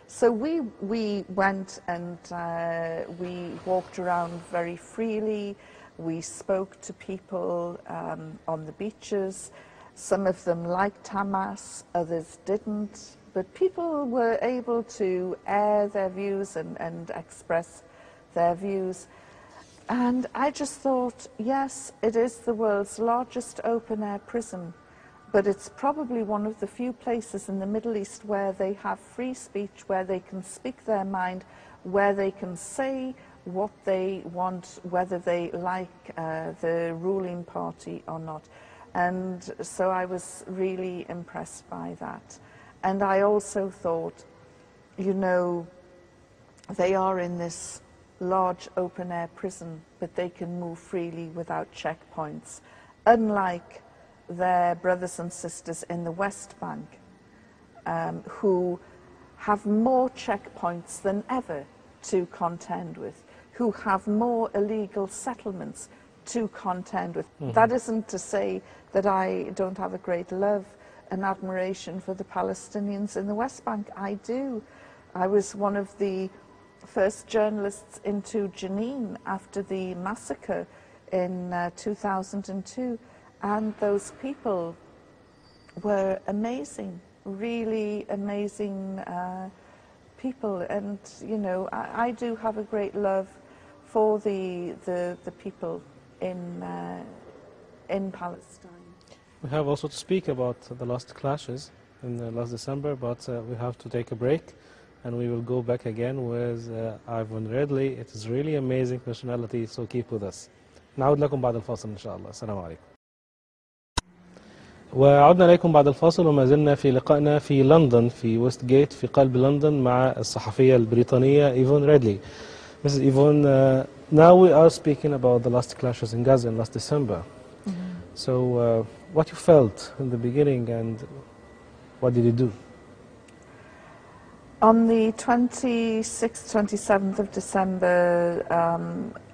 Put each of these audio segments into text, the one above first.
So we went and we walked around very freely. We spoke to people on the beaches. Some of them liked Hamas, others didn't. But people were able to air their views and express their views. And I just thought, yes, it is the world's largest open-air prison, but it's probably one of the few places in the Middle East where they have free speech, where they can speak their mind, where they can say what they want, whether they like the ruling party or not. And so I was really impressed by that. And I also thought, you know, they are in this large open-air prison, but they can move freely without checkpoints, unlike their brothers and sisters in the West Bank, who have more checkpoints than ever to contend with, who have more illegal settlements to contend with. That isn't to say that I don't have a great love and admiration for the Palestinians in the West Bank. I do. I was one of the first journalists into Jenin after the massacre in 2002, and those people were amazing, really amazing people. And you know, I do have a great love for the people in Palestine. We have also to speak about the last clashes in last December, but we have to take a break, and we will go back again with Ivan Redley. It is really amazing personality, so keep with us. نعود لكم بعد الفاصل إن شاء الله. السلام عليكم. وعدنا إليكم بعد الفاصل، وما زلنا في لقائنا في لندن في ويست جيت في قلب لندن مع الصحفية البريطانية إيفون ريدلي. Mrs. Yvonne, now we are speaking about the last clashes in Gaza in last December. So what you felt in the beginning and what did you do? On the 26th, 27th of December,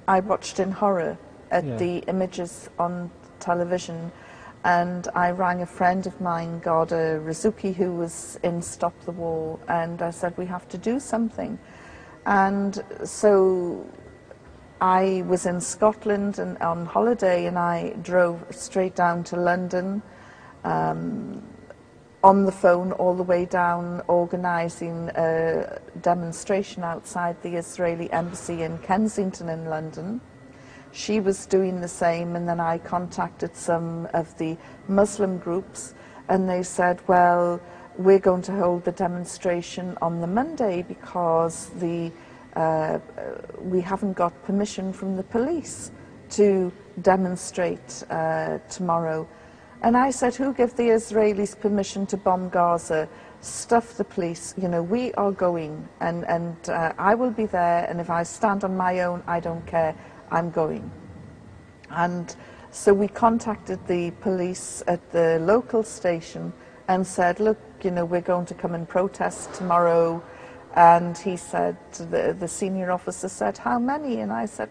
I watched in horror at the images on television, and I rang a friend of mine, Garda Rizuki, who was in Stop the War, and I said, we have to do something. And so I was in Scotland and on holiday, and I drove straight down to London, on the phone all the way down, organising a demonstration outside the Israeli embassy in Kensington in London. She was doing the same, and then I contacted some of the Muslim groups, and they said, well, we're going to hold the demonstration on the Monday because we haven't got permission from the police to demonstrate tomorrow. And I said, who gave the Israelis permission to bomb Gaza? Stuff the police, you know, we are going, and I will be there, and if I stand on my own, I don't care, I'm going. And so we contacted the police at the local station and said, look, you know, we're going to come and protest tomorrow. And he said, the senior officer said, how many? And I said,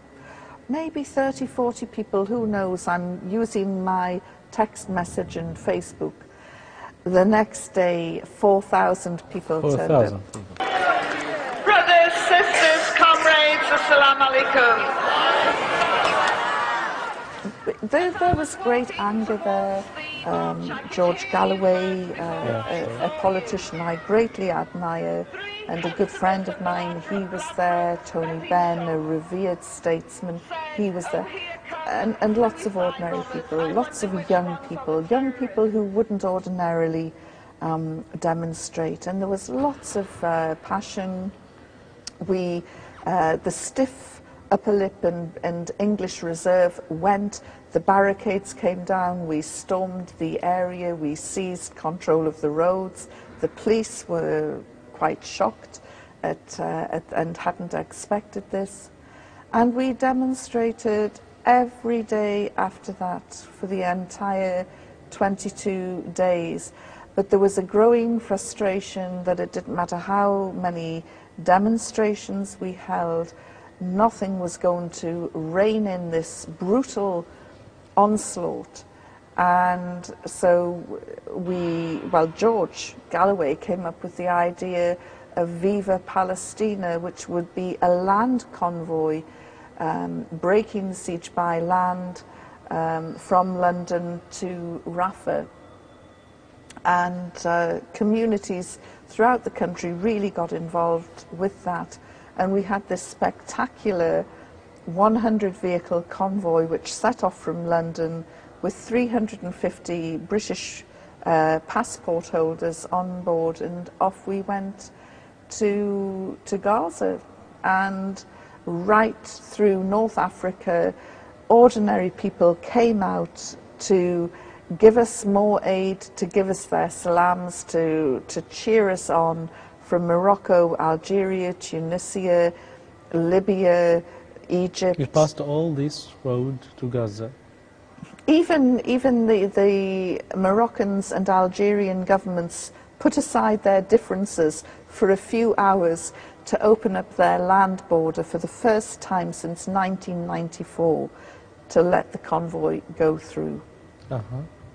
maybe 30, 40 people, who knows? I'm using my text message and Facebook. The next day, 4,000 people turned up. Brothers, sisters, comrades, assalamu alaikum. There was great anger there. George Galloway, a politician I greatly admire, and a good friend of mine, he was there. Tony Benn, a revered statesman, he was there. And lots of ordinary people, lots of young people who wouldn't ordinarily demonstrate. And there was lots of passion. The stiff upper lip and English reserve went, the barricades came down, we stormed the area, we seized control of the roads. The police were quite shocked and hadn't expected this. And we demonstrated every day after that for the entire 22 days. But there was a growing frustration that it didn't matter how many demonstrations we held, nothing was going to rein in this brutal onslaught. And so George Galloway came up with the idea Viva Palestina, which would be a land convoy breaking the siege by land from London to Rafah. And communities throughout the country really got involved with that. And we had this spectacular 100-vehicle convoy which set off from London with 350 British passport holders on board, and off we went to Gaza. And right through North Africa, ordinary people came out to give us more aid, to give us their salams, to cheer us on, from Morocco, Algeria, Tunisia, Libya, Egypt. You passed all this road to Gaza? Even the Moroccans and Algerian governments put aside their differences for a few hours to open up their land border for the first time since 1994 to let the convoy go through.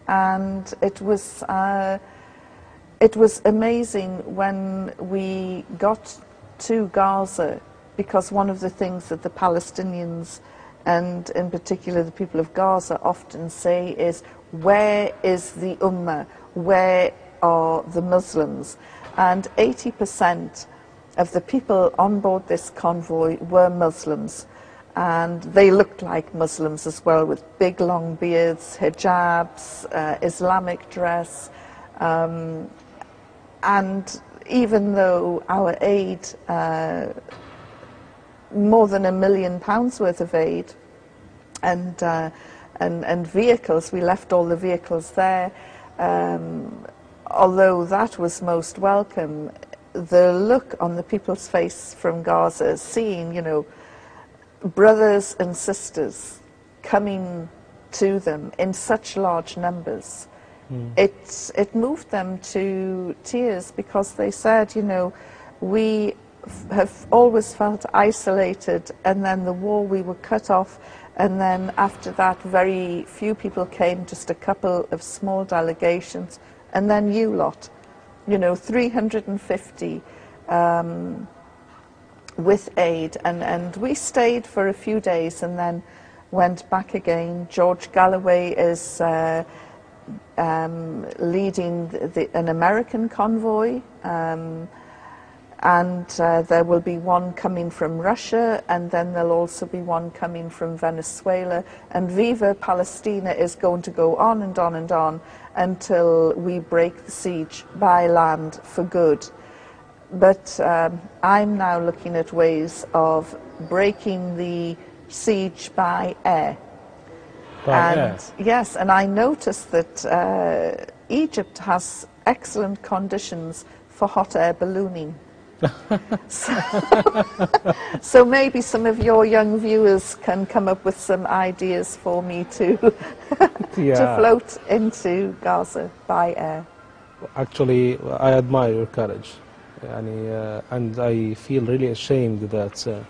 And it was amazing when we got to Gaza, because one of the things that the Palestinians, and in particular the people of Gaza, often say is, where is the Ummah? Where are the Muslims? And 80% of the people on board this convoy were Muslims. And they looked like Muslims as well, with big long beards, hijabs, Islamic dress. And even though our aid, more than £1 million worth of aid, and vehicles, we left all the vehicles there, although that was most welcome, the look on the people's face from Gaza, seeing, you know, brothers and sisters coming to them in such large numbers, it moved them to tears, because they said, you know, we have always felt isolated, and then the war, we were cut off, and then after that very few people came, just a couple of small delegations, and then you lot, you know, 350 with aid, and we stayed for a few days and then went back again. George Galloway is leading an American convoy, and there will be one coming from Russia, and then there'll also be one coming from Venezuela, and Viva Palestina is going to go on and on and on until we break the siege by land for good. But I'm now looking at ways of breaking the siege by air. Yes, and I noticed that Egypt has excellent conditions for hot air ballooning. So maybe some of your young viewers can come up with some ideas for me to to float into Gaza by air. Actually, I admire your courage, and I feel really ashamed that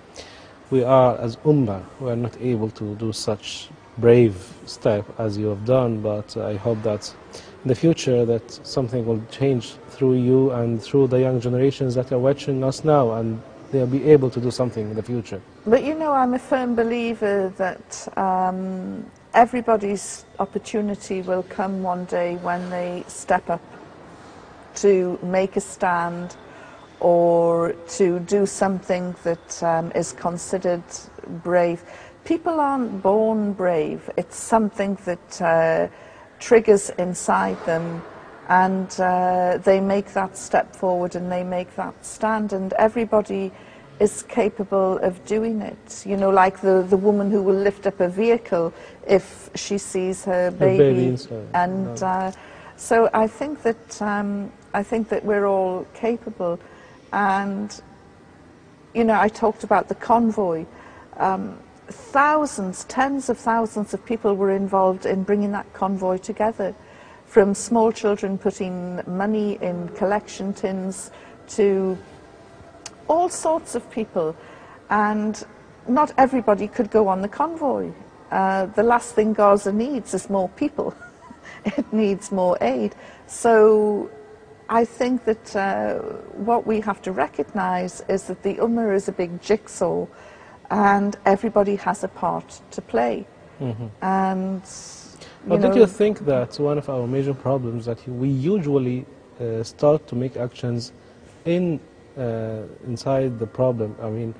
we are, as Ummah, we are not able to do such brave step as you have done, but I hope that in the future that something will change through you and through the young generations that are watching us now, and they'll be able to do something in the future. But you know, I'm a firm believer that everybody's opportunity will come one day when they step up to make a stand or to do something that is considered brave. People aren't born brave. It's something that triggers inside them, and they make that step forward and they make that stand, and everybody is capable of doing it. You know, like the woman who will lift up a vehicle if she sees her baby inside. And so I think that we're all capable. And you know, I talked about the convoy. Thousands, tens of thousands of people were involved in bringing that convoy together, from small children putting money in collection tins to all sorts of people. And not everybody could go on the convoy. The last thing Gaza needs is more people. It needs more aid. So I think that what we have to recognise is that the Ummah is a big jigsaw and everybody has a part to play. And But don't you think that one of our major problems that we usually start to make actions inside the problem? I mean,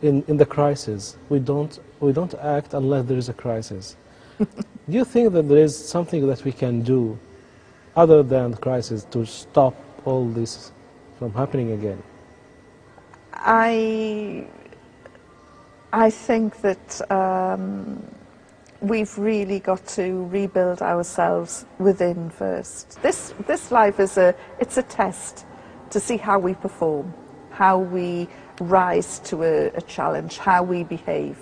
in the crisis, we don't act unless there is a crisis. Do you think that there is something that we can do other than the crisis to stop all this from happening again? I think that we've really got to rebuild ourselves within first. This life it's a test to see how we perform, how we rise to a challenge, how we behave.